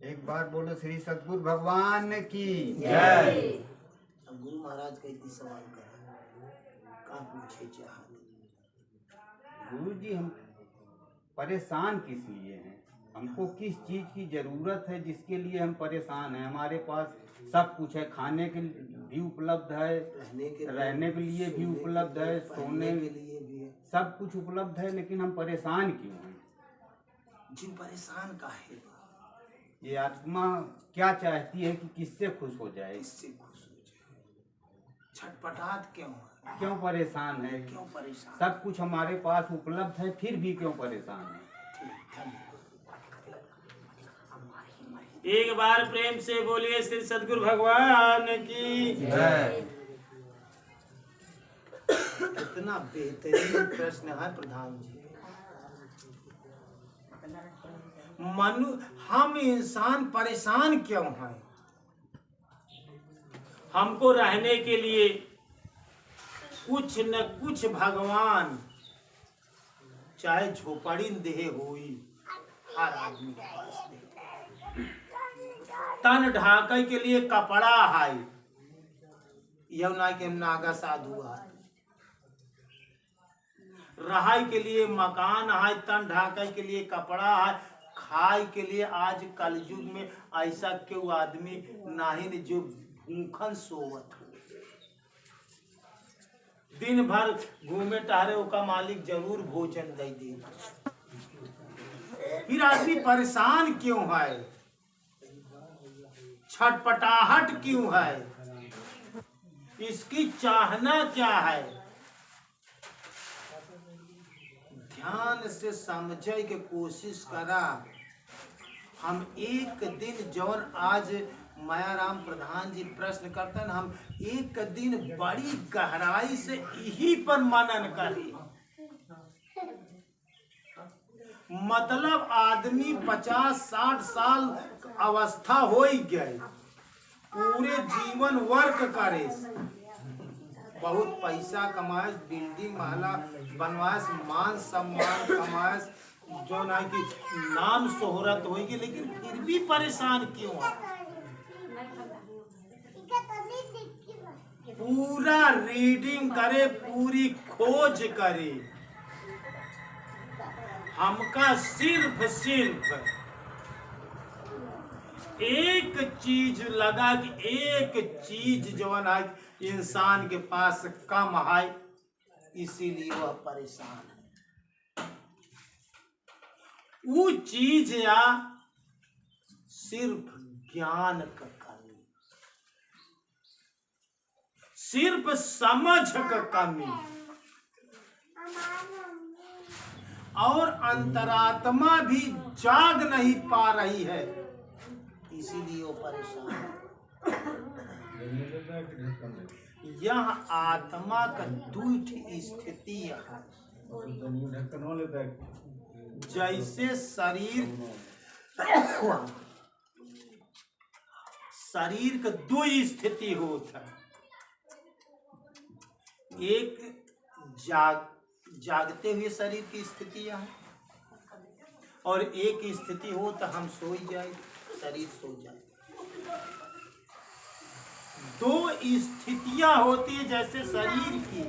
एक बार बोलो श्री सद्गुरु भगवान की जय। अब गुरु महाराज कहती सवाल कर का पूछे चाह गुरु जी, हम परेशान किस लिए हैं? हमको किस चीज की जरूरत है जिसके लिए हम परेशान हैं? हमारे पास सब कुछ है, खाने के भी उपलब्ध है, रहने के लिए भी उपलब्ध है, सोने के लिए भी है। सब कुछ उपलब्ध है, लेकिन हम परेशान क्यों हैं? जीव परेशान का है, ये आत्मा क्या चाहती है कि किससे खुश हो जाए? इससे खुश हो जाए। छटपटाहट क्यों है? क्यों परेशान है? क्यों परेशान? सब कुछ हमारे पास उपलब्ध है, फिर भी क्यों परेशान है? एक बार प्रेम से बोलिए श्री सद्गुरु भगवान की जय। कितना बेहतरीन प्रश्न है प्रधान जी। हम इंसान परेशान क्यों हैं? हमको रहने के लिए कुछ न कुछ भगवान, चाहे झोपड़ी देह होई हर आदमी के पास दे। तन ढाके के लिए कपड़ा है, यमुना के नागा साधु है। रहाई के लिए मकान है, तन ढाके के लिए कपड़ा है, खाए के लिए आज कलयुग में ऐसा क्यों आदमी नहीं जो भूखन सोवत हो। दिन भर घूमे टहरे ओका मालिक जरूर भोजन दे दे। फिर आदमी परेशान क्यों है? छटपटाहट क्यों है? इसकी चाहना क्या है? ध्यान से समझे के कोशिश करा। हम एक दिन जौन आज मायाराम प्रधान जी प्रश्न करते हैं, हम एक दिन बड़ी गहराई से यही पर मनन करें। मतलब आदमी 50-60 साल अवस्था हो गए, पूरे जीवन वर्क करे, बहुत पैसा कमाए, बिल्डिंग महला बनवाए, मान सम्मान कमाए, जो ना कि नाम शोहरत होगी, लेकिन फिर भी परेशान क्यों है? पूरा रीडिंग करे, पूरी खोज करे, हमका सिर्फ एक चीज लगा कि एक चीज जो है इंसान के पास कम है, इसीलिए वह परेशान है। वो चीज या सिर्फ ज्ञान का कमी, सिर्फ समझ का कमी, और अंतरात्मा भी जाग नहीं पा रही है, इसीलिए वो परेशान है। यह आत्मा का दुष्ट स्थिति है। जैसे शरीर का दो स्थिति होता है। एक जागते हुए शरीर की स्थितियां है, और एक स्थिति हो तो हम सो जाए, शरीर सो जाए। दो स्थितियां होती है जैसे शरीर की,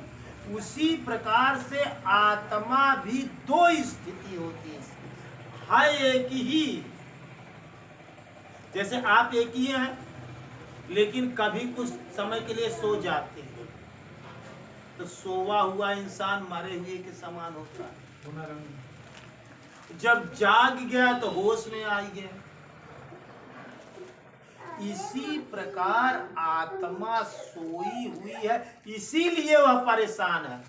उसी प्रकार से आत्मा भी दो स्थिति होती है एक ही। जैसे आप एक ही हैं, लेकिन कभी कुछ समय के लिए सो जाते हैं, तो सोवा हुआ इंसान मरे हुए के समान होता है। जब जाग गया तो होश में आ गया। इसी प्रकार आत्मा सोई हुई है, इसीलिए वह परेशान है।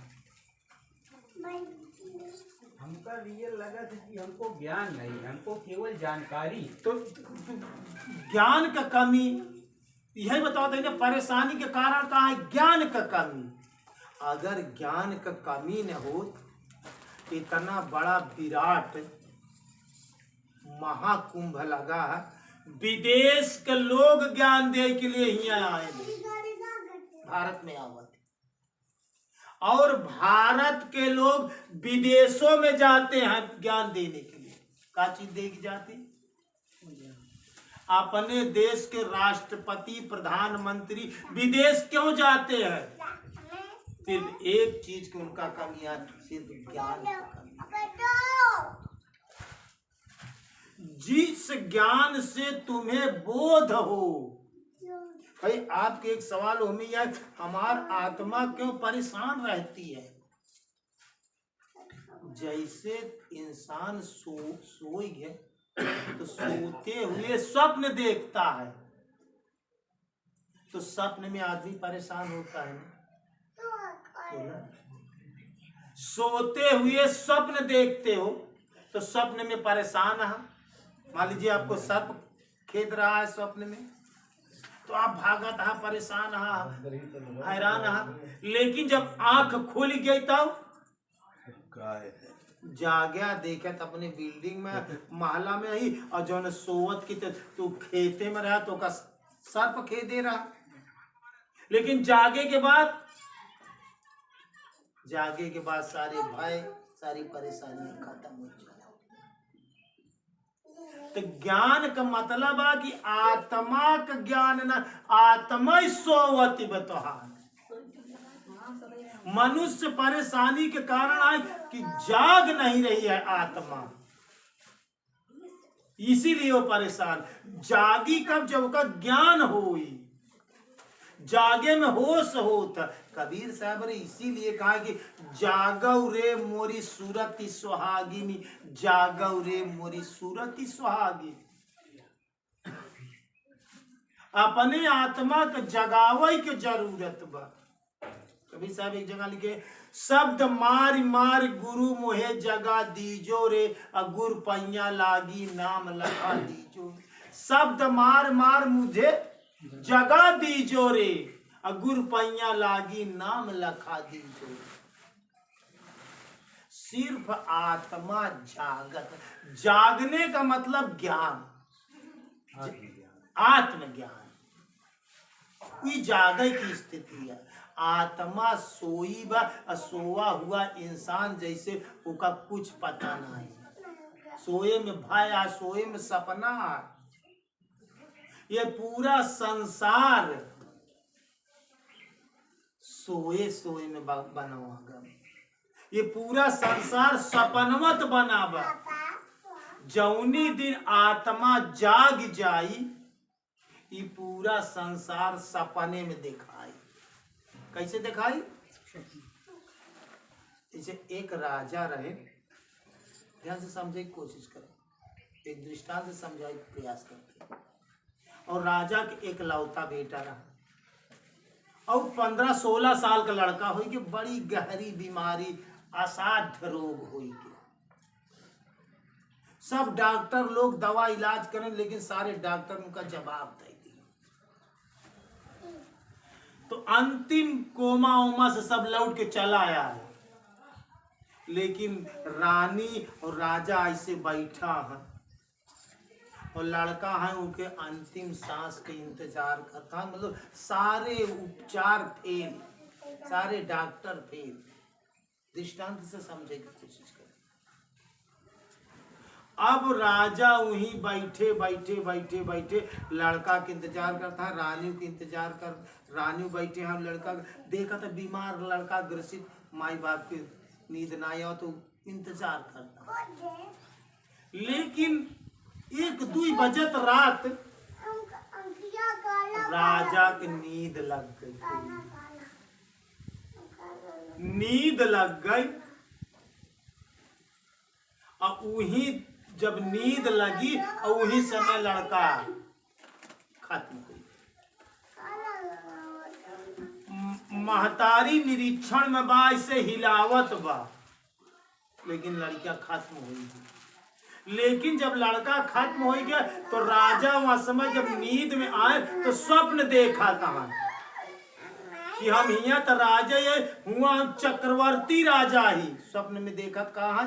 हमका ये लगा था कि हमको ज्ञान नहीं, हमको केवल जानकारी। तो ज्ञान का कमी, यही बताओ देंगे परेशानी के कारण कहाँ है? ज्ञान का कमी। अगर ज्ञान का कमी न हो, इतना बड़ा विराट महाकुंभ लगा है, विदेश के लोग ज्ञान दे के लिए ही आए, भारत में आवत, और भारत के लोग विदेशों में जाते हैं ज्ञान देने के लिए। का चीज दे के जाते? अपने देश के राष्ट्रपति, प्रधानमंत्री विदेश क्यों जाते हैं? सिर्फ एक चीज की उनका कमी है, सिर्फ ज्ञान की कमी। जिस ज्ञान से तुम्हें बोध हो। भाई आपके एक सवाल हो में यार, हमार आत्मा क्यों परेशान रहती है? जैसे इंसान सोई है तो सोते हुए स्वप्न देखता है, तो स्वप्न में आदमी परेशान होता है ना? सोते हुए स्वप्न देखते हो तो स्वप्न में परेशान है। मान लीजिए आपको सर्प खेद रहा है स्वप्न में, तो आप भागत है, परेशान है, हैरान है। लेकिन जब आंख खुल गई तब जागया, देखा तो अपने बिल्डिंग में, महला में ही, और जो न सोवत की तो खेते में रहा तो का सर्प खेदे रहा। लेकिन जागे के बाद सारे भय, सारी परेशानियां खत्म हो जाए। तो ज्ञान का मतलब है कि आत्मा का ज्ञान न, आत्मा सोवती बतोहार। मनुष्य परेशानी के कारण आए कि जाग नहीं रही है आत्मा, इसीलिए वो परेशान। जागी कब? जब उसका ज्ञान होई, जागे में होश होता। कबीर साहब ने इसीलिए कहा कि जागौ रे मोरी सूरति सुहागिनी, जागौ रे मोरी सूरति सुहागिनी। अपने आत्मा के जगावे के जरूरत बा। कबीर साहब एक जगह लिखे, शब्द मार मार गुरु मोहे जगा दीजो रे, अगुर पैया लागी नाम लखा दीजो। शब्द मार मार मुझे जगा दीजो रे, अगुर पैया लागी नाम लखा दीजो। सिर्फ आत्मा जागत, जागने का मतलब ज्ञान, आत्मज्ञान, ये जागे की स्थिति है। आत्मा सोई बा, सोवा हुआ इंसान जैसे उसका कुछ पता नहीं। सोए में भय आ, सोए में सपना आ। ये पूरा संसार सोए में बना हुआ। ये पूरा संसार सपनवत बना बा। जौनी दिन आत्मा जाग जाई, ये पूरा संसार सपने में दिखाई। कैसे दिखाई? जैसे एक राजा रहे, ध्यान से समझने की कोशिश करें, एक दृष्टांत से समझाने का प्रयास करते। और राजा के एक लौता बेटा रहा, और 15-16 साल का लड़का हुई कि बड़ी गहरी बीमारी, असाध्य रोग हुई के। सब डॉक्टर लोग दवा इलाज करें, लेकिन सारे डॉक्टर उनका जवाब दे दिए। तो अंतिम कोमा उमा से सब लौट के चला आया है, लेकिन रानी और राजा ऐसे बैठा है और लड़का है उनके अंतिम सांस के इंतजार करता है। मतलब सारे उपचार फेल, सारे डॉक्टर फेल। दृष्टांत से समझने की कोशिश करें। अब राजा वहीं बैठे बैठे लड़का के इंतजार करता है, रानी के इंतजार कर, रानी बैठे हैं, लड़का देखा तो बीमार लड़का ग्रसित, माई बाप की नींद ना आया तो इंतजार करता। लेकिन 1-2 बजत रात राजा की नींद लग गई। नींद लग गई और वही जब नींद लगी और वही समय लड़का खत्म हुई। महतारी निरीक्षण में बा, इसे हिलावत बा, लेकिन लड़का खत्म हुई। लेकिन जब लड़का खत्म हो गया तो राजा वहां समय जब नींद में आए तो स्वप्न देखा कहा कि हम यहाँ तो राजा ये हुआ, हम चक्रवर्ती राजा ही। स्वप्न में देखा कहा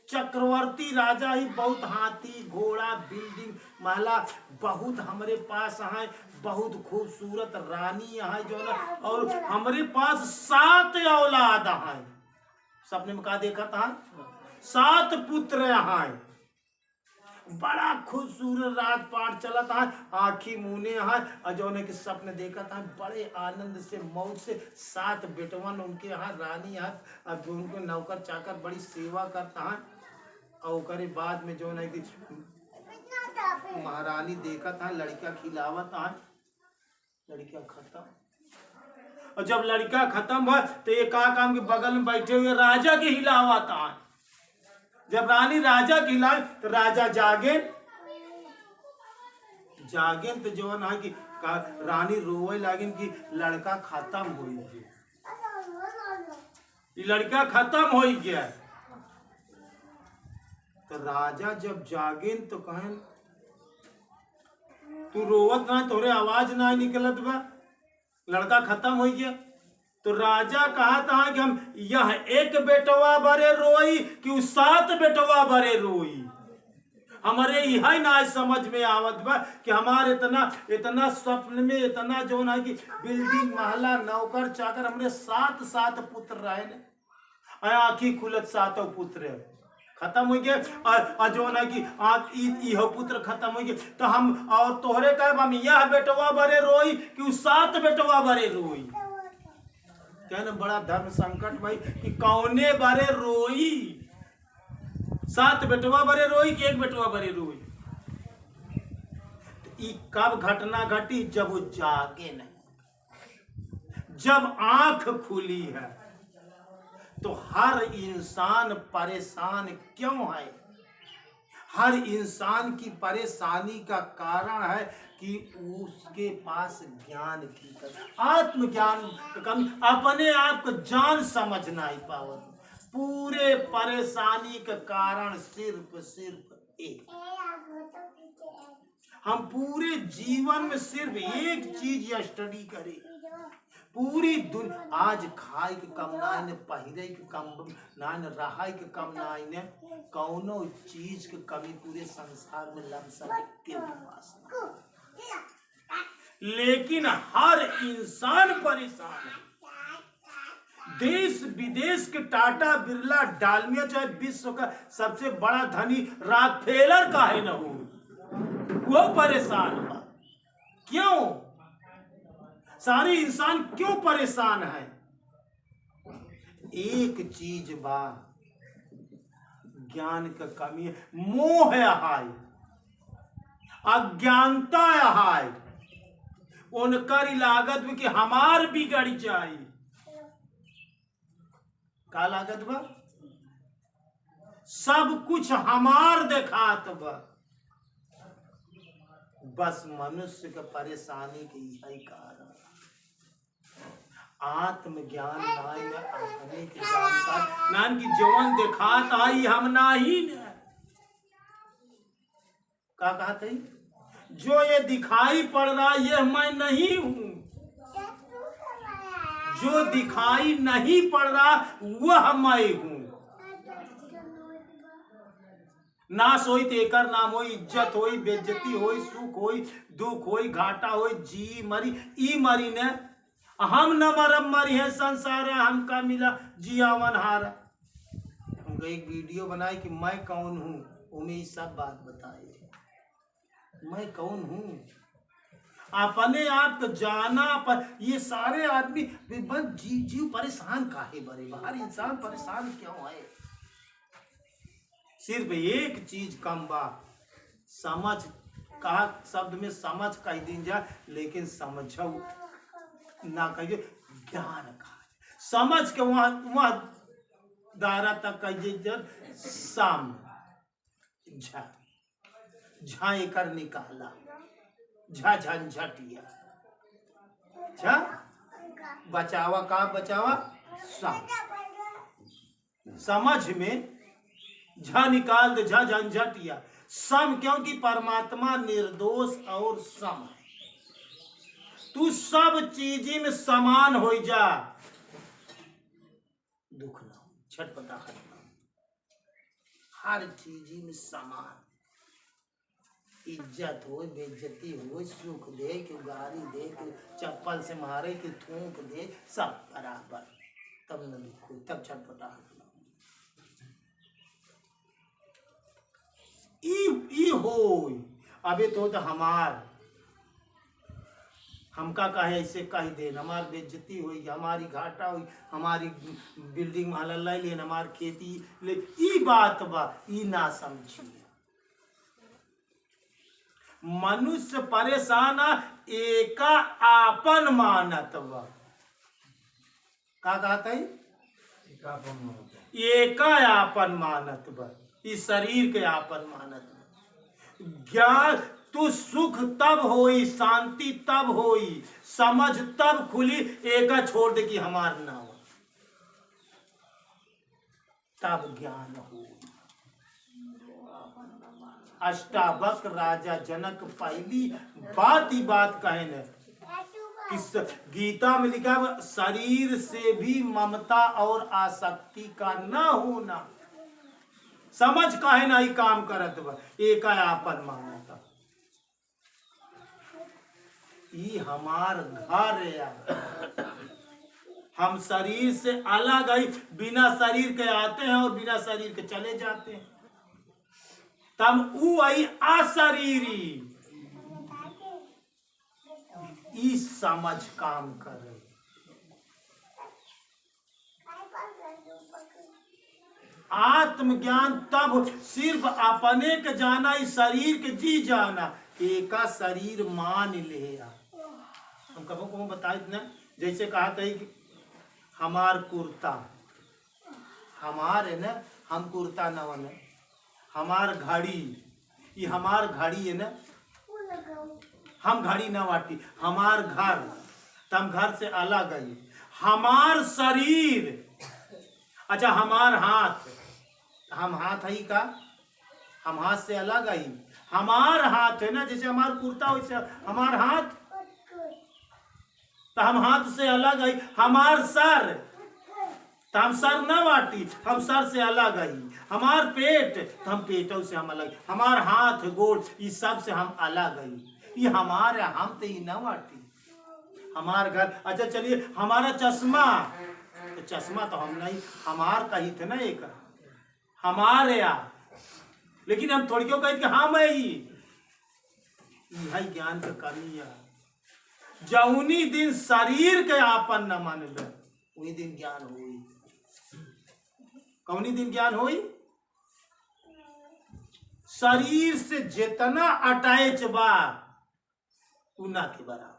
चक्रवर्ती राजा ही, बहुत हाथी घोड़ा बिल्डिंग महला बहुत हमारे पास है, बहुत खूबसूरत रानी है जो ना, और हमारे पास 7 औलाद है। सपने में कहा देखा था 7 पुत्र हैं। बड़ा खूबसूरत रात पाठ चला था, आँखी मुने है और जो ने के सपने देखा था, बड़े आनंद से मौज से 7 बेटवन उनके यहाँ रानी है, अब उनको नौकर चाकर बड़ी सेवा करता है। और करे बाद में जो नहीं महारानी देखा था लड़का खिलावत है, लड़का खत्म। और जब लड़का खत्म हुआ तो ये का काम के बगल में बैठे हुए राजा के हिलावत है। जब रानी राजा की हिलाए तो राजा जागे तो जो है कि रानी रोवे लगिन कि लड़का खत्म हो गया, लड़का खत्म हो गया। तो राजा जब जागे तो कहें तू रोवत ना, तोरे आवाज ना निकलत बा, लड़का खत्म हो गया। तो राजा कहा था कि हम यह एक बेटवा बरे रोई कि 7 बेटवा बरे रोई। हमारे यह ना समझ में आवत बा कि हमारे इतना स्वप्न में इतना जो ना कि बिल्डिंग महला नौकर चाकर हमरे 7 पुत्र रहे ने, आँखी खुलत 7 पुत्र खत्म हो गए और जो ना कि यह पुत्र खत्म हो गए। तो हम और तोहरे कहे हम यह बेटवा बरे रोई कि 7 बेटवा बरे रोई। कहने बड़ा धर्म संकट भाई कि कौने बारे रोई, 7 बेटवा बरे रोई कि 1 बेटवा बरे रोई। तो ये कब घटना घटी? जब वो जागे नहीं, जब आंख खुली है। तो हर इंसान परेशान क्यों है? हर इंसान की परेशानी का कारण है कि उसके पास ज्ञान की कमी, आत्मज्ञान की कमी, अपने आप को जान समझ नहीं पावत। पूरे परेशानी का कारण सिर्फ एक, हम पूरे जीवन में सिर्फ एक चीज स्टडी करें। पूरी दुनिया आज खाए के कम नाई ने, पहिरे के कम नाई ने, रहाई के कम नाई ने, कौनो चीज के कमी पूरे संसार में लमसम के पास नहीं। लेकिन हर इंसान परेशान है। देश विदेश के टाटा बिरला डालमिया चाहे विश्व का सबसे बड़ा धनी रॉकफेलर का है न हो, वो परेशान हुआ। क्यों? सारे इंसान क्यों परेशान है? एक चीज बा, ज्ञान का कमी है, मोह है, अज्ञानता है। उनकर लागत में कि हमार बिगड़ जाए। का लागत बा? सब कुछ हमार देखात बा। बस मनुष्य के परेशानी के यही कारण, आत्मज्ञान नाई ने अपने के जानकार नान की जवन देखात आई हम नाही ने। का कहते हैं? जो ये दिखाई पड़ रहा ये मैं नहीं हूं, जो दिखाई नहीं पड़ रहा वह मैं हूं। नाश होई तेकर नाम होई, इज्जत होई बेइज्जती होई, सुख होई दुख होई, घाटा होई, जी मरी ई मरी ने, हम न मरम मरी है संसार हमका मिला जियावन हारा। हमको एक वीडियो बनाई कि मैं कौन हूँ, उन्हें ये सब बात बताई। मैं कौन हूँ, अपने आप को जाना। पर ये सारे आदमी जीव परेशान काहे बरे? बाहर इंसान परेशान क्यों है? सिर्फ एक चीज कम बा, समझ। कहा शब्द में समझ कह दी जा, लेकिन समझो ना कहिए, ज्ञान का समझ के वहां दायरा तक कहिए। साम झाई कर निकाला, झा झंझटिया, झा बचावा का बचावा, समझ में झा निकाल दे, झा झंझटिया। सम क्योंकि परमात्मा निर्दोष और सम है। तू सब चीजी में समान हो जा, दुख ना हो, छटपटाहट ना हो, हर चीजी में समान। इज्जत हो बेइज्जती हो, सुख दे कि गाली दे कि चप्पल से मारे कि थूक दे, सब बराबर। तब न दुख हो, तब छटपटाहट ना हो। ई हो अबे तो हमार हमका कहे ऐसे कह दे, हमार बेइज्जती हुई, हमारी घाटा हुई, हमारी बिल्डिंग महल ले, हमार खेती ले, ई बात बा, ई ना समझी। मनुष्य परेशान एका आपन मानत बा। का कहत है? एका आपन मानत बा, इस शरीर के आपन मानत बा। ज्ञान तू सुख तब होई, शांति तब होई, समझ तब खुली, एका छोड़ दे कि हमार ना हो, तब ज्ञान हो। अष्टावक्र राजा जनक पहली बात ही बात कहे न, इस गीता में लिखा है शरीर से भी ममता और आसक्ति का न होना। समझ काहे ना ही काम करत बा, एका आपन मानता। ई हमार घर है, हम शरीर से अलग आई, बिना शरीर के आते हैं और बिना शरीर के चले जाते हैं। तब ऊ आई अशरीरी, ई समझ काम करे। आत्मज्ञान तब सिर्फ अपने के जाना, इस शरीर के जी जाना, एका शरीर मान ले। हम कबो को बताए ना, जैसे कहा था कि हमार कुर्ता हमारे न, हम कुर्ता नवन है, हमार घड़ी, ये हमार घड़ी है ना, हम घड़ी न वाटी, हमार घर, तम घर से अलग है। हमार शरीर, अच्छा हमार हाथ, हम हाथ है का, हम हाथ से अलग आई। हमार हाथ है ना, जैसे हमार कुर्ता वैसे हमार हाथ, तो हम हाथ से अलग आई। हमार सर, तो हम सर न बाटी, हम सर से अलग आई। हमार पेट, तो हम पेटों से हम अलग। हमार हाथ गोड़, इस सब से हम अलग आई। ये हमारे, हम तो ये न बाटी। हमार घर, अच्छा चलिए हमारा चश्मा, तो चश्मा तो हम नहीं, हमार कही थे ना एक हमारे यहाँ, लेकिन हम थोड़ी क्यों कहे कि हाँ मैं ही, यही ज्ञान का कमी है। जौनी दिन शरीर के आपन न मान लो, वही दिन ज्ञान हुई। कौनी दिन ज्ञान हुई? शरीर से जितना अटैच बा उना के बराबर।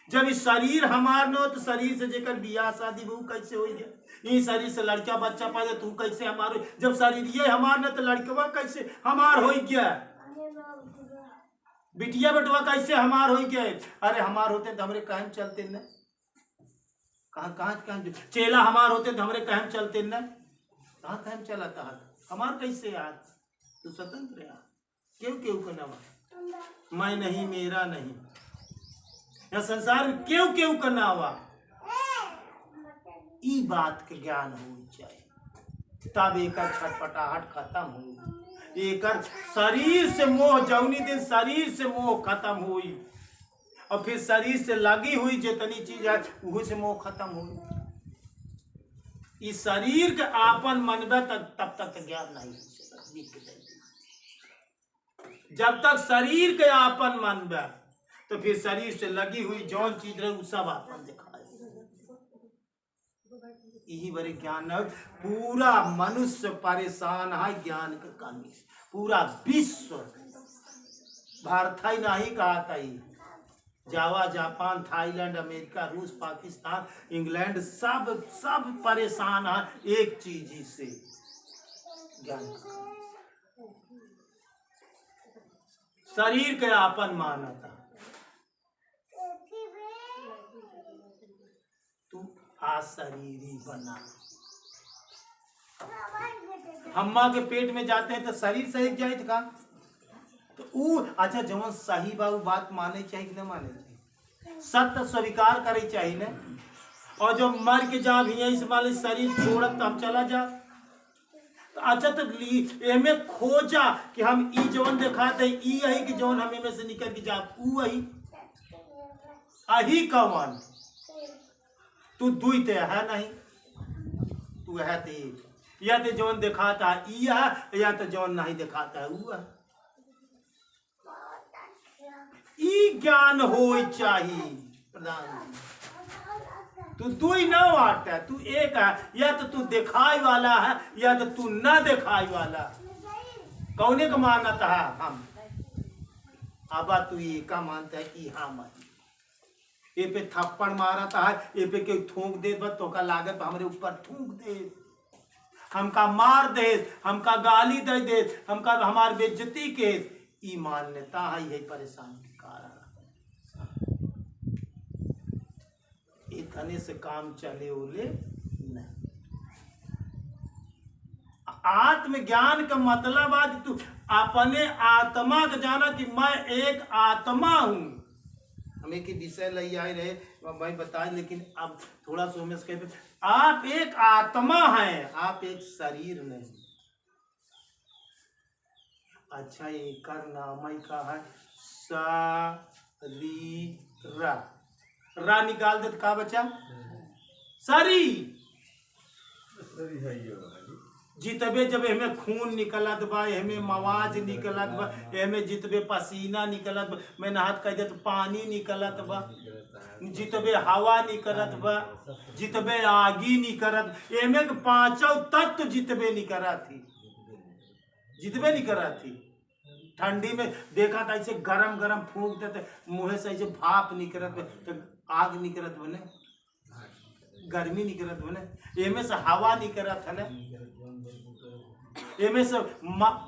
जब इस शरीर हमार न हो, तो शरीर से जेकर बियाह शादी वो कैसे हो गया? ये शरीर से लड़का बच्चा पैदा, तू कैसे हमार हो? जब शरीर ये हमार न, तो लड़कवा कैसे हमार हो गया? बिटिया बेटवा कैसे हमार हो गए? अरे हमार होते तो हमरे कहम चलते न, कहाँ कहाँ चेला हमार होते तो हमरे कहम चलते न, कहाँ कहम चलाता है? हमार कैसे यार? तू स्वतंत्र है, क्यों क्यों का नवा, मैं नहीं मेरा नहीं, या संसार में क्यों क्यों करना हुआ? ई बात के ज्ञान होनी चाहिए, तब एक छटपटाहट खत्म हो। एक शरीर से मोह, जौनी दिन शरीर से मोह खत्म हुई, और फिर शरीर से लगी हुई जितनी चीज है वो से मोह खत्म हुई। इस शरीर के आपन मनबे तब तक ज्ञान नहीं हो। जब तक शरीर के आपन मनबे, तो फिर शरीर से लगी हुई जौन चीज रहे वो सब आपन दिखाए। यही बड़े ज्ञान है। पूरा मनुष्य परेशान है ज्ञान के कमी। पूरा विश्व, भारत ही नहीं कहा था, जावा, जापान, थाईलैंड, अमेरिका, रूस, पाकिस्तान, इंग्लैंड, सब परेशान है एक चीज ही से, ज्ञान। शरीर के आपन मानता, तू अशरीरी बना। हम्मा के पेट में जाते हैं तो शरीर सही जाए का, तो ऊ अच्छा जवन सही बाबू बात माने चाहिए कि न माने चाहिए? सत्य स्वीकार करे चाहिए न। और जब मर के जा भी इस वाले शरीर छोड़त तो हम चला जा, तो अच्छा तो एमे खोजा कि हम ई जवन दिखाते ई यही कि जवन हम में से निकल के जा ऊ वही अही कवन। तू दुई ते है नहीं, तू है ते। या तो जौन दिखाता है ई है, या तो जौन नहीं दिखाता है वो है। ई ज्ञान हो चाहिए प्रधान। तू दू ही ना बांट है, तू एक है, या तो तू दिखाई वाला है या तो तू ना दिखाई वाला। कौने का मानत है हम? अब तू ये का मानता है कि हम ये पे थप्पड़ मारता है, ये पे कोई थूक दे तो का लागत हमारे ऊपर थूक दे, हमका मार दे, हमका गाली दे दे, हमका हमार बेइज्जती के, ई मान्यता है यही परेशानी के कारण। इतने से काम चले ओले नहीं। आत्मज्ञान का मतलब आज तू अपने आत्मा को जाना कि मैं एक आत्मा हूं। हमें की विषय ले आए रहे भाई बताए, लेकिन अब थोड़ा सा में कहते आप एक आत्मा हैं, आप एक शरीर नहीं। अच्छा एक नाम ही का है शरीर, रा निकाल दे तो का बचा शरीर। जितबे जब हमें खून निकलत बा, हमें मवाज निकलत बा, हमें जितबे पसीना निकलत बा, मैं नहात कह दे तो पानी निकलत बा, जितबे हवा निकलत बा, जितबे आगी निकलत, एमे के पांचों तत्व जितबे निकलत थी, जितबे निकलत थी। ठंडी में देखा था ऐसे गरम गरम फूंक देते मुँह से, ऐसे भाप निकलत तो आग निकलत बने, गर्मी निकलत बने, एमे से हवा निकलत है ना, एमे से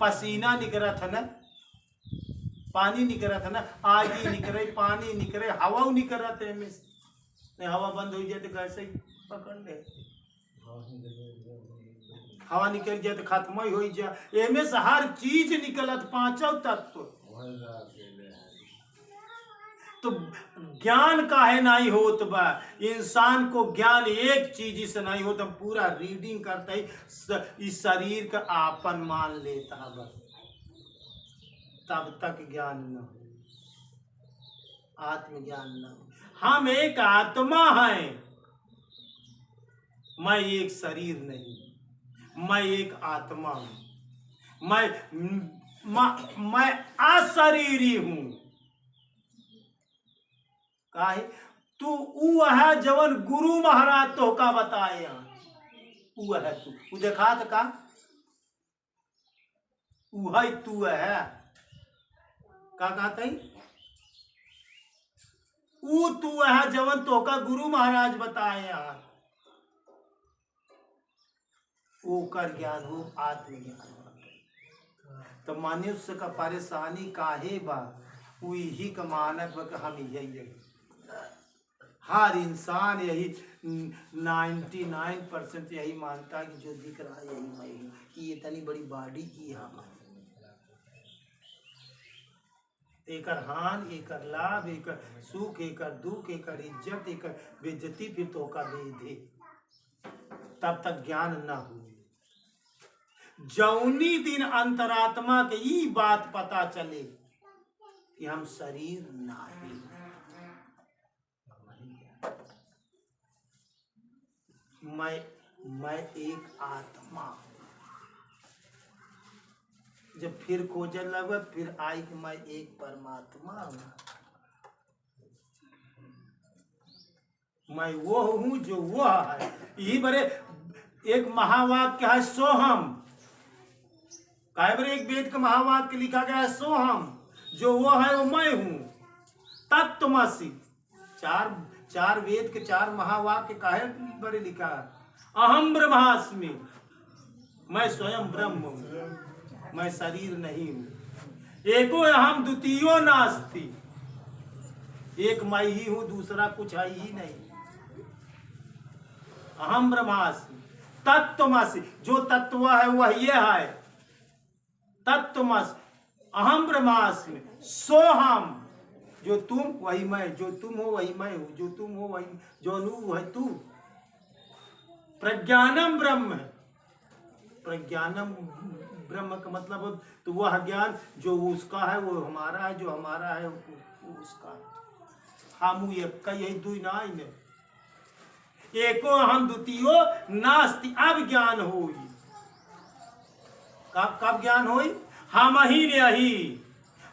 पसीना निकलत है ना, पानी निकलत है ना, आगी निकले, पानी निकले, हवा निकलत है। एमे से हवा बंद हो जाए तो कैसे ही पकड़ ले, हवा निकल जाए तो खत्म ही हो जाए। एमे से हर चीज निकलत, पांचों तत्व। तो ज्ञान काहे नहीं होत बा? इंसान को ज्ञान एक चीज से नहीं होता, पूरा रीडिंग करता ही इस शरीर का आपन मान लेता है बस, तब तक ज्ञान न हो, आत्मज्ञान न हो। हम एक आत्मा हैं, मैं एक शरीर नहीं, मैं एक आत्मा हूं, मैं अशरीरी हूं। काहे? तू ऊ है जवन गुरु महाराज तो का बताए, ऊ है तू देखा का ऊ है तू है का कहते हैं? ऊ तू है जवन तो का गुरु महाराज बताए, वो कर ज्ञान हो, आत्मज्ञान हो। तो मनुष्य का परेशानी काहे बा? वो यही का मानक बा कि हम यही, हर इंसान यही 99% यही मानता है कि जो दिख रहा है यही मैं हूँ, कि इतनी बड़ी बॉडी की हम एकर हान, एकर लाभ, एकर सुख, एकर दुख, एकर इज्जत, एकर बेइज्जती फिर तो का दे दे, तब तक ज्ञान न हो। जौनी दिन अंतरात्मा के ई बात पता चले कि हम शरीर नहीं, मैं एक आत्मा हूं। जब फिर खोजने लगा फिर आई कि मैं एक परमात्मा हूं, मैं वो हूं जो वो है। यही बड़े एक महावाक्य है सोहम, काहे बड़े एक वेद का महावाक्य लिखा गया है सोहम, जो वो है वो मैं हूं। तत्त्वमसि, चार वेद के चार महावाक्य काहे बड़े लिखा है? अहम ब्रह्मास्मि, मैं स्वयं ब्रह्म हूं, मैं शरीर नहीं हूं। एको अहम द्वितीयो नास्ति, एक मैं ही हूं, दूसरा कुछ है ही नहीं। अहम ब्रह्मास्मि तत्त्वमसि, जो तत्व है वह ये है, तत्त्वमसि अहम ब्रह्मास्मि सोहम, जो तुम वही मैं, जो तुम हो वही मैं हूं, जो तुम हो वही, जो अनु है तू। प्रज्ञानम ब्रह्म, प्रज्ञानम ब्रह्म का मतलब तो वह ज्ञान जो उसका है वो हमारा है, जो हमारा है वो उसका है। हम एक का यही दुई ना एको हम द्वितीयो नास्ति, अब ज्ञान हो। कब कब ज्ञान होई? हम ही नहीं,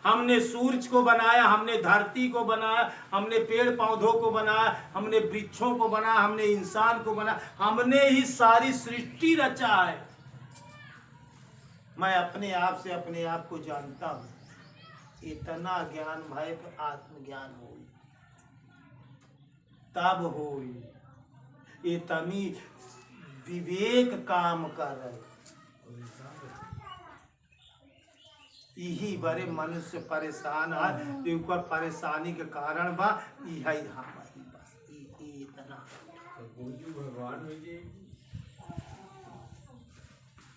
हमने सूरज को बनाया, हमने धरती को बनाया, हमने पेड़ पौधों को बनाया, हमने वृक्षों को बनाया, हमने इंसान को बनाया, हमने ही सारी सृष्टि रचा है। मैं अपने आप से अपने आप को जानता हूं। इतना ज्ञान भाई तो आत्मज्ञान हो, तब हो इतनी विवेक काम कर रहे। यही बड़े मनुष्य परेशान है, ऊपर परेशानी के कारण बा यही हम बस इतना।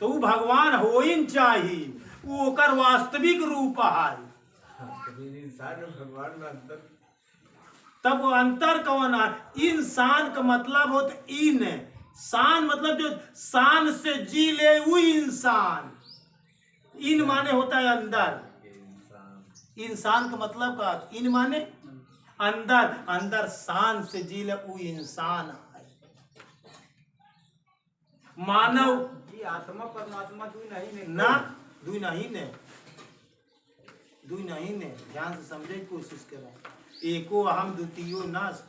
तो वो भगवान हो ही चाहिए, वो ओकर वास्तविक रूप है। तब वो अंतर कौन है? इंसान का मतलब हो तो इन, शान मतलब जो शान से जी ले वो इंसान। इन माने होता है अंदर, इंसान का मतलब का इन माने अंदर, अंदर शान से जी ले वो इंसान है। मानव ये आत्मा परमात्मा दुई नहीं ना, दुई नहीं ने, दुई नहीं ने, ध्यान से समझे की कोशिश करें। एको अहम द्वितीयो नास्ति।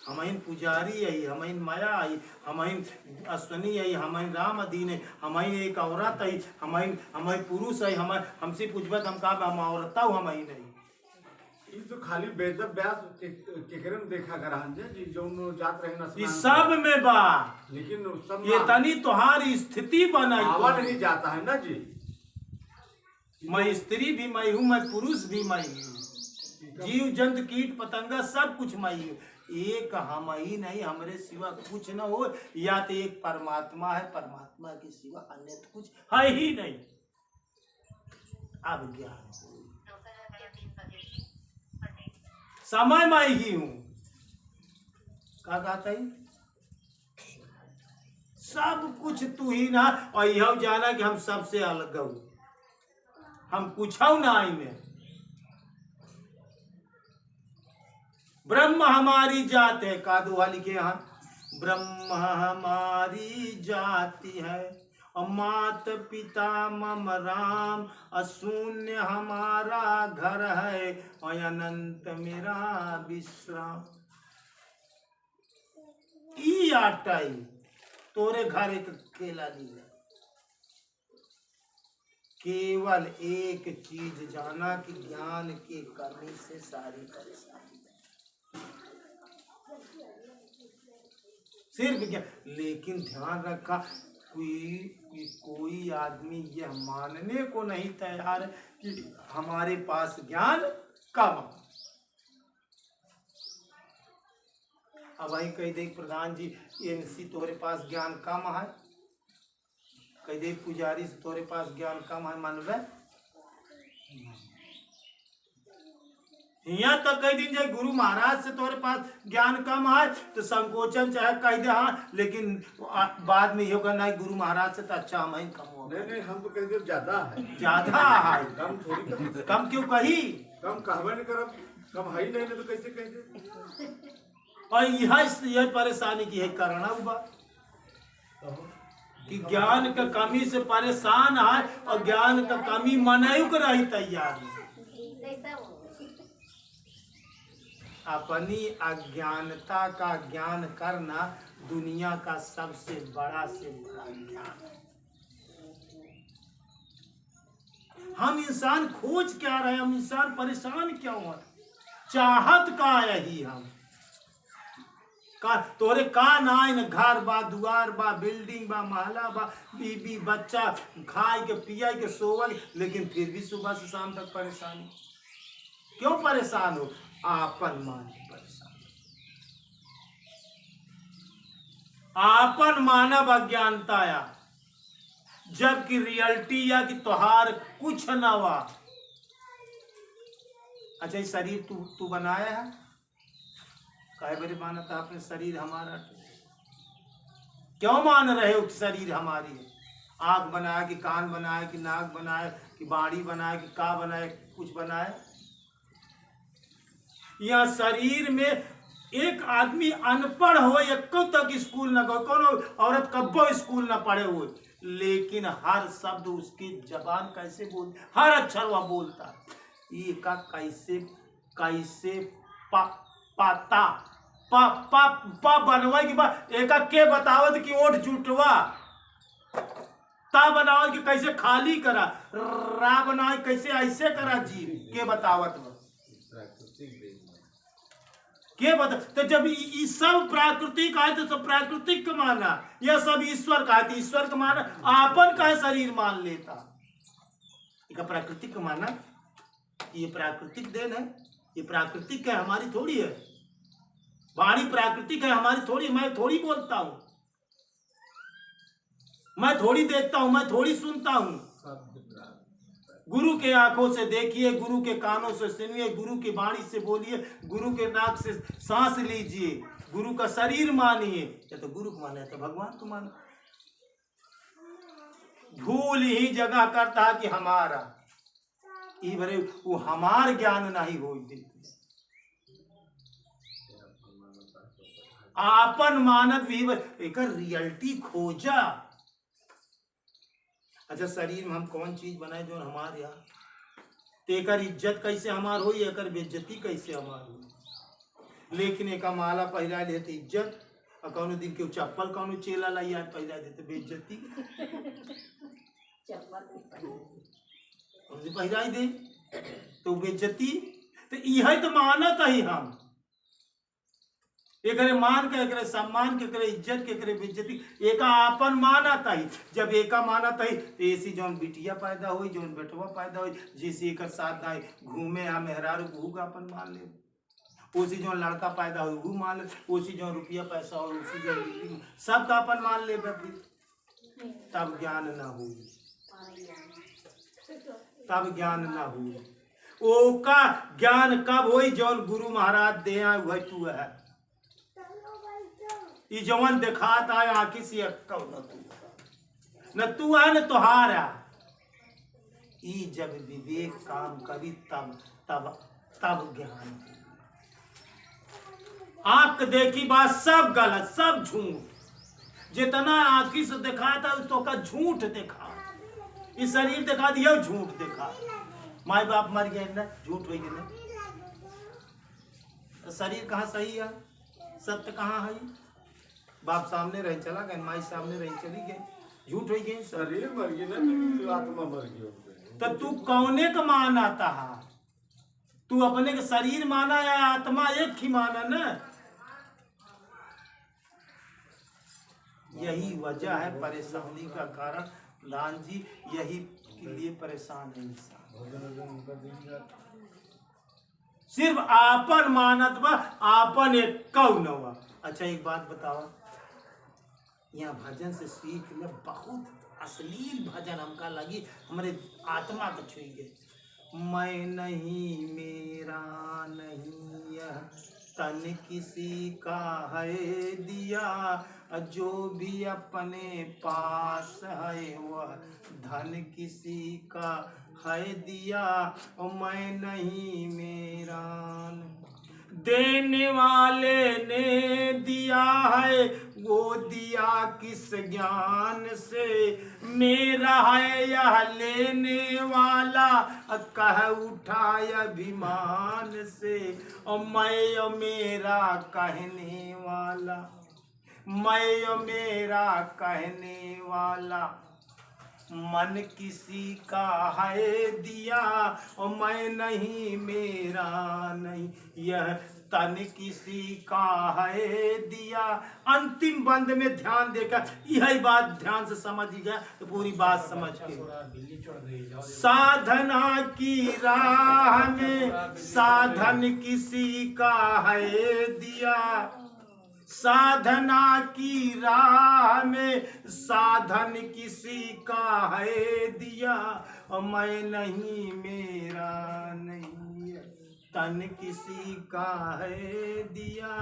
हमइन पुजारी आई, हमइन माया आई, हमइन अश्वनी आई, हमइन राम अधीन है, हमइन एक औरत आई, हमइन पुरुष आई, हमसे पूछबत हम कहा हम औरत हम ही नहीं। ये तो खाली बेदब ब्यास केकरम देखा करान जी जो जात रहे ना ये सब में बा, लेकिन सब ये तनी तुम्हारी स्थिति बनाई आवा नहीं जाता है ना जी। मैं स्त्री भी मैं हूँ, मैं पुरुष भी मैं हूँ, जीव जंतु कीट पतंगा सब कुछ मैं हूँ। एक हम ही नहीं, हमरे सिवा कुछ न हो, या तो एक परमात्मा है, परमात्मा के सिवा अन्य कुछ है ही नहीं। अब ज्ञान समय मैं ही हूं, क्या कहता है? सब कुछ तू ही ना, और यह जाना कि हम सबसे अलग हो, हम कुछ ना में। ब्रह्म हमारी जात है, का दुआ लिखे यहाँ, ब्रह्म हमारी जाति है और मात पिता मम राम, अशून्य हमारा घर है और अनंत मेरा विश्राम। ई आटाई तोरे घर एक केला लीला, केवल एक चीज जाना कि ज्ञान की कमी से सारी परेशानी, सिर्फ ज्ञान। लेकिन ध्यान रखा, कोई आदमी यह मानने को नहीं तैयार है कि हमारे पास ज्ञान कम। अब भाई कह दे प्रधान जी एमसी तोरे पास ज्ञान कम है, कह दे पुजारी से तोरे पास ज्ञान कम है, मानवे? यहाँ तक कह दिन जाए गुरु महाराज से तोरे पास ज्ञान कम है तो संकोचन चाहे कह दे हाँ, लेकिन बाद में ये कहना है गुरु महाराज से तो अच्छा हम ही कम हो। नहीं हम तो कह दे ज्यादा है, ज्यादा है, कम थोड़ी कम क्यों कही? कम कहबे नहीं करब, कम है ही नहीं तो कैसे कह दे? और यह परेशानी की है करना हुआ कि ज्ञान का कमी से परेशान है और ज्ञान का कमी मनायु कर रही तैयार है। अपनी अज्ञानता का ज्ञान करना दुनिया का सबसे बड़ा से बड़ा ज्ञान है। हम इंसान खोज क्या रहे, हम इंसान परेशान क्यों है? चाहत का यही हम का तोरे का नाय न घर बा, दुआर बा, बिल्डिंग बा, महला बा, बीबी बच्चा, खाए के पिया के सोवल, लेकिन फिर भी सुबह से शाम तक परेशानी। क्यों परेशान हो? आपन मान परेशान, आपन मानव अज्ञानताया, जबकि रियलिटी या कि तोहार कुछ न हुआ। अच्छा ये शरीर तू बनाया है, काहे बड़े माना था आपने शरीर हमारा? क्यों मान रहे हो कि शरीर हमारी है? आँख बनाया कि कान बनाया कि नाक बनाया कि बाड़ी बनाया कि का बनाया, कुछ बनाया? यह शरीर में एक आदमी अनपढ़ हो, एको तक स्कूल न गो, कोनो औरत कब्बो स्कूल न पढ़े हुए, लेकिन हर शब्द उसकी जबान कैसे बोल, हर अक्षर वह बोलता है। ये का कैसे कैसे पा पाता पा पा पा बनवा की बात एका के बतावत कि ओठ जुटवा, ता बनावत कि कैसे खाली करा, रा बनाए कैसे ऐसे करा जीव के बतावत में के बता। तो जब ये सब प्राकृतिक आए तो सब प्राकृतिक का माना, यह सब ईश्वर का है तो ईश्वर का माना, आपन का शरीर मान लेता। एक प्राकृतिक का माना, ये प्राकृतिक देन है, ये प्राकृतिक है, हमारी थोड़ी है। वाणी प्राकृतिक है, हमारी थोड़ी। मैं थोड़ी बोलता हूं, मैं थोड़ी देखता हूं, मैं थोड़ी सुनता हूं। गुरु के आंखों से देखिए, गुरु के कानों से सुनिए, गुरु की वाणी से बोलिए, गुरु के नाक से सांस लीजिए, गुरु का शरीर मानिए। या तो गुरु को माने या तो भगवान को माने। भूल ही जगह करता कि हमारा ई भरे वो हमार ज्ञान नहीं हो, आपन मानत भी एक रियलिटी खोजा। अच्छा, शरीर में हम कौन चीज बनाए जो हमारे यहाँ, तो एक इज्जत कैसे हमार हो, एक बेइज्जती कैसे हमार हो। लेकिन एक माला पहरा लेते इज्जत, और कौन दिन के चप्पल कौन चेला लाई पहरा देते बेइज्जती, पहरा दे तो बेइज्जती। तो यह तो मानत ही हम एक मान के, एक सम्मान के, एक इज्जत के, एक बेइज्जती, एक आपन मानत ही। जब एका मानत ही तो ऐसी जौन बिटिया पैदा हुई, जौन बेटवा पैदा हुई, जिसे एक साथ ना घूमे आ मेहरारू का अपन मान ले, उसी जौन लड़का पैदा हुई वो मान ले, उसी जौन रुपया पैसा हो उसी जौन सबका अपन मान ले। तब ज्ञान ना हुई, तब ज्ञान ना हुई। ओका ज्ञान कब हुई, जौन गुरु महाराज दे आए वह तू है। ये जवन दिखाता है आखिर से न तू है न तुहारा। ये जब विवेक काम करी तब तब तब ज्ञान। आंख देखी बात सब गलत, सब झूठ। जितना आखिर से दिखाता है उसको का झूठ दिखा। ये शरीर दिखा दिया, झूठ दिखा। माँ बाप मर गए ना, झूठ हो गए। शरीर कहाँ सही है, सत्य कहाँ है। बाप सामने रहे चला गए, माई सामने रही चली गई, झूठ हो गई। शरीर मर गई ना, आत्मा मर गई। तो तू कौने का मान आता है, तू अपने का शरीर माना या आत्मा एक ही माना ना। यही वजह है परेशानी का कारण। लाल जी यही के लिए परेशान है इंसान। सिर्फ आपन मानत बा, आपन एक कौन हुआ। अच्छा एक बात बताओ, यहाँ भजन से सीख में बहुत अश्लील भजन हमका लगी, हमारे आत्मा को छुई गए। मैं नहीं मेरा नहीं यह तन किसी का है दिया, जो भी अपने पास है वह धन किसी का है दिया। मैं नहीं मेरा देने वाले ने दिया है, वो दिया किस ज्ञान से। मेरा है यह लेने वाला, कह उठा अभिमान से। और मैं और मेरा कहने वाला, मैं और मेरा कहने वाला, मन किसी का है दिया। और मैं नहीं मेरा नहीं यह तन किसी का है दिया। अंतिम बंद में ध्यान देकर यही बात ध्यान से समझ गया तो पूरी बात समझ के। साधना की राह में साधन किसी का है दिया। साधना की राह में साधन किसी का है दिया। और मैं नहीं मेरा नहीं तन किसी का है दिया।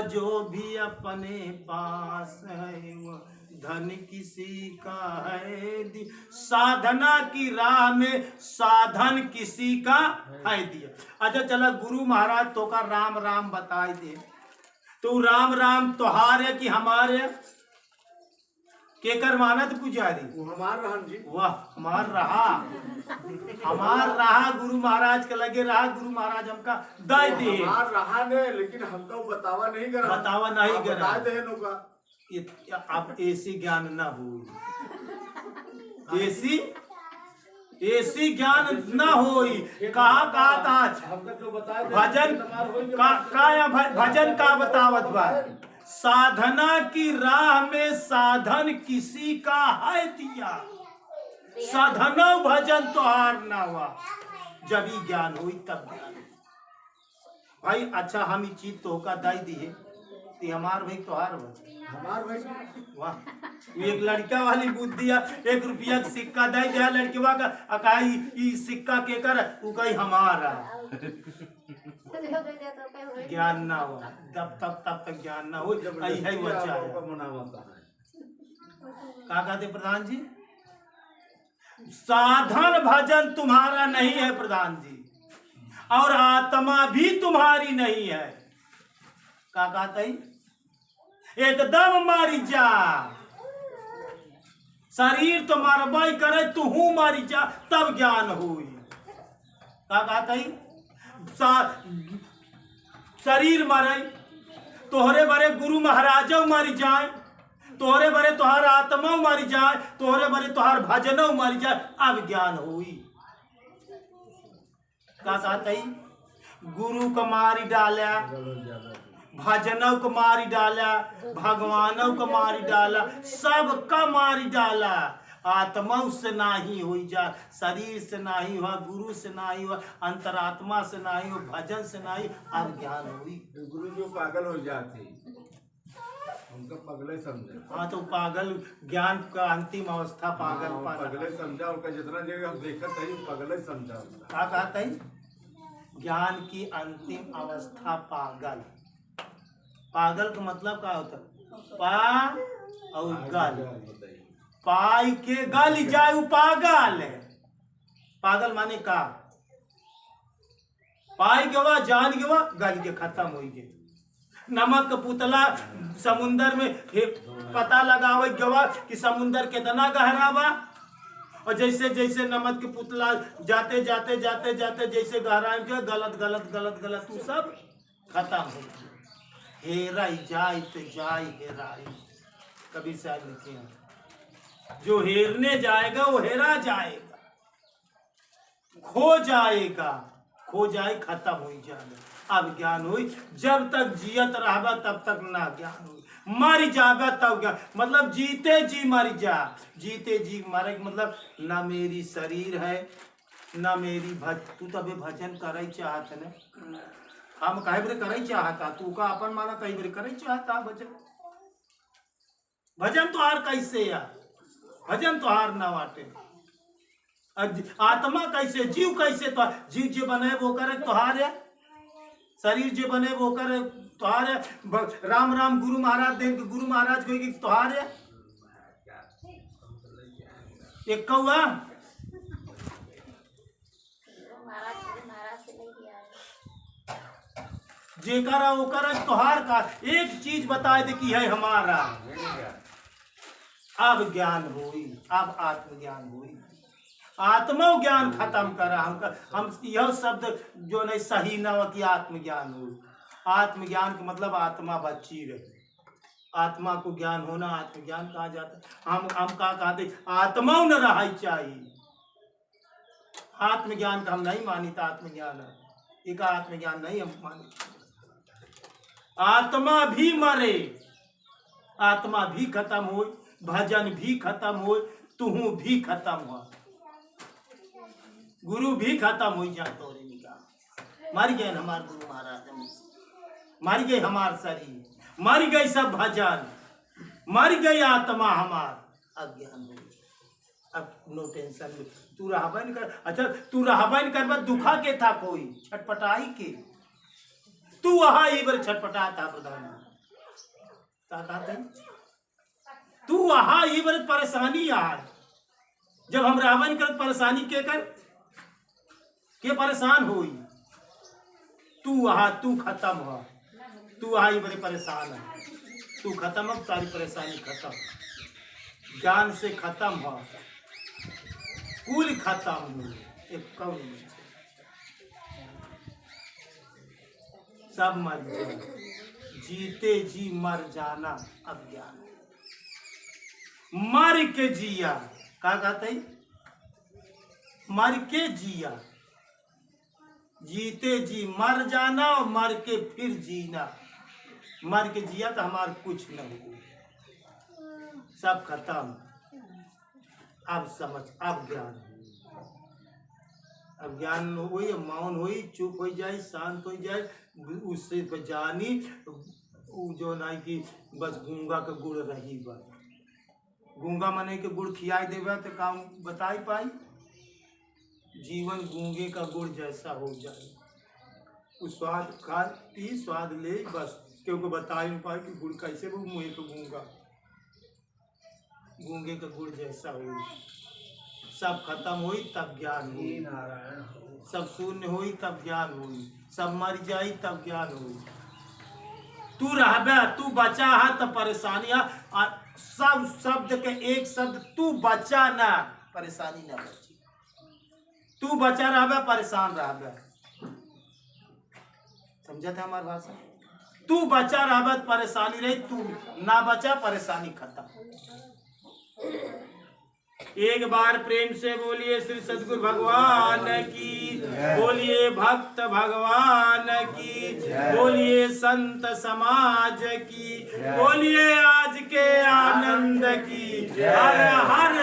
जो भी अपने पास है वो धन किसी का है दिया। साधना की राह में साधन किसी का है दिया। अच्छा चला गुरु महाराज तो का राम राम बताए दे, तो राम राम तुहारे कि हमारे। केकर मानत पुजारी? वो हमार रहन जी। वाह, हमार रहा गुरु महाराज के लगे रहा, गुरु महाराज हमका दे दे। हमार रहा ने, लेकिन हमका वो बतावा नहीं करा। बतावा नहीं आप करा। बता दे नो का। अब ऐसी ज्ञान न हो, ऐसी ज्ञान न होई। कहा था हमका जो बताया भजन का बतावत बा। साधना की राह में साधन किसी का है दिया, साधना भजन तो हार ना हुआ। जब ही ज्ञान हुई तब ज्ञान भाई। अच्छा, हम ही चीज तो का दाई दी है, तो हमार भाई तो हार हमार भाई। वाह, एक लड़का वाली बुद्धि है। 1 रुपया का सिक्का दे दिया लड़कवा का, अकाई सिक्का के कर तू कही हमारा। ज्ञान ना हो तब तक ज्ञान ना हो। यही बच्चा है। क्या कहते प्रधान जी? साधन भजन तुम्हारा नहीं है प्रधान जी, और आत्मा भी तुम्हारी नहीं है। क्या कहते? एकदम मारी जा, शरीर तो मारबाई करे, तू मारी जा तब ज्ञान हुई। क्या कहते? शरीर मारे, तोहरे बरे गुरु महाराजो मारी जाए, तोहरे बरे तोहार आत्मा मारी जाए, तोहरे बरे तोहार भजनो मारी जाए, अब ज्ञान हुई। का कहते? गुरु को मारी डाला, भजनों को मारी डाला, भगवानों को मारी डाला, सबका मारी डाला। आत्मा से नाही हुई जा, शरीर से नाही हुआ, गुरु से नाही हुआ, अंतरात्मा से नाही हुआ, भजन से नाही, अब ज्ञान हुई। गुरु जो पागल हो जाते, उनका पगले समझे। हाँ, तो पागल ज्ञान का अंतिम अवस्था पागल। पगले समझा, उनका जितना जगह हम देखा सही पगले समझा। क्या कहते हैं? ज्ञान की अंतिम अवस्था पागल। पागल का मतलब क्या होता है? पा और गल, पाई के गल जाए वो पागल है। पागल माने का? पाई गवा, जान गवा, गल के खत्म हो गए। नमक का पुतला समुंदर में पता लगावे गवा कि समुंदर कितना गहरा बा, और जैसे जैसे नमक के पुतला जाते जाते जाते जाते जैसे गहराई के गलत गलत गलत गलत तू सब खत्म हो गया। हेराई जाए तो जाए हेराई, कबीर साहब लिखे हैं। जो हेरने जाएगा वो हेरा जाएगा, खो जाएगा, खो जाए खत्म हो जाएगा। अब ज्ञान हुई। जब तक जियत रहबा तब तक ना ज्ञान हुई। मर जाबा तब ज्ञान, मतलब जीते जी मर जा। जीते जी मरे मतलब ना मेरी शरीर है, ना मेरी तू तबे भजन कर चाहत न, हम कहे बरे करे चाहता, तू का अपन माना कही बरे करे चाहता भजन। भजन तो हार कैसे यार, भजन तो हार ना वाटे। आत्मा कैसे, जीव कैसे, तो जीव जो बने वो करे तोहार है, शरीर जो बने वो करे तोहार है। राम राम गुरु महाराज दे, गुरु महाराज कोई तोहार है। एक कौआ जेकरा ओकरा तोहार का एक चीज बताए दे कि है हमारा। अब ज्ञान हुई, अब आत्मज्ञान हुई। आत्मा ज्ञान खत्म करा हम यह शब्द जो नहीं सही न हो कि आत्मज्ञान हो। आत्मज्ञान का मतलब आत्मा बच्ची रहे, आत्मा को ज्ञान होना आत्मज्ञान कहा जाता है। हम का कहते आत्मा न रहा चाहिए। आत्मज्ञान का हम नहीं मानी, आत्मज्ञान है एक आत्मज्ञान नहीं हम मानी। आत्मा भी मरे, आत्मा भी खत्म हो, भजन भी खत्म हो, तू भी खत्म हो, गुरु भी खत्म हो जा। तोरे निकाह मर गए हमारे गुरु महाराज, मर गए हमार शरीर, मर गई सब भजन, मर गई आत्मा हमार। अज्ञान हो गई। अब नो टेंशन में तू रहबा नहीं कर। अच्छा तू रहबा नहीं कर, दुखा के था कोई छटपटाई के, तू वहां ही बार छटपटा था प्रधान तू वहां ही बार परेशानी आज। जब हम रहबा नहीं कर परेशानी के परेशान होई, तू वहां तू खत्म हो, तू वहां ही बड़े परेशान है, तू खत्म, अब सारी परेशानी खत्म। ज्ञान से खत्म हो, कुल खत्म हो, एक कौन नहीं। सब मर जाए, जीते जी मर जाना अज्ञान, मर के जिया, क्या कहते हैं, मर के जिया, जीते जी मर जाना और मर के फिर जीना। मर के जिया तो हमारा कुछ न हो, सब खत्म। अब समझ, अब ज्ञान, अब ज्ञान हुई, मौन हुई, चुप हो जाए, शांत हो जाए, उससे जानी जो नहीं कि बस गूंगा के गुड़ रही बस। गूंगा मने के गुड़ खियाई देवे तो काम बताई पाई, जीवन गूंगे का गुड़ जैसा हो जाए, उस स्वाद खा पी स्वाद ले बस, क्योंकि बता ही नहीं पाए कि गुड़ कैसे वो मुँह के गूंगा, गूंगे का गुड़ जैसा हो। सब खत्म हुई तब ज्ञान हुई, सब शून्य हुई तब ज्ञान हुई, सब मर जाई तब ज्ञान हुई। तू रहबे, तू बचा है तो परेशानी है, सब शब्द के एक शब्द, तू बचा ना परेशानी ना बची, तू बचा रहबे परेशान रहबे, समझा था हमारी भाषा। तू बचा रहबे परेशानी रही, तू ना बचा परेशानी खत्म। एक बार प्रेम से बोलिए श्री सद्गुरु भगवान की, बोलिए भक्त भगवान की, बोलिए संत समाज की, बोलिए आज के आनंद की। हर हर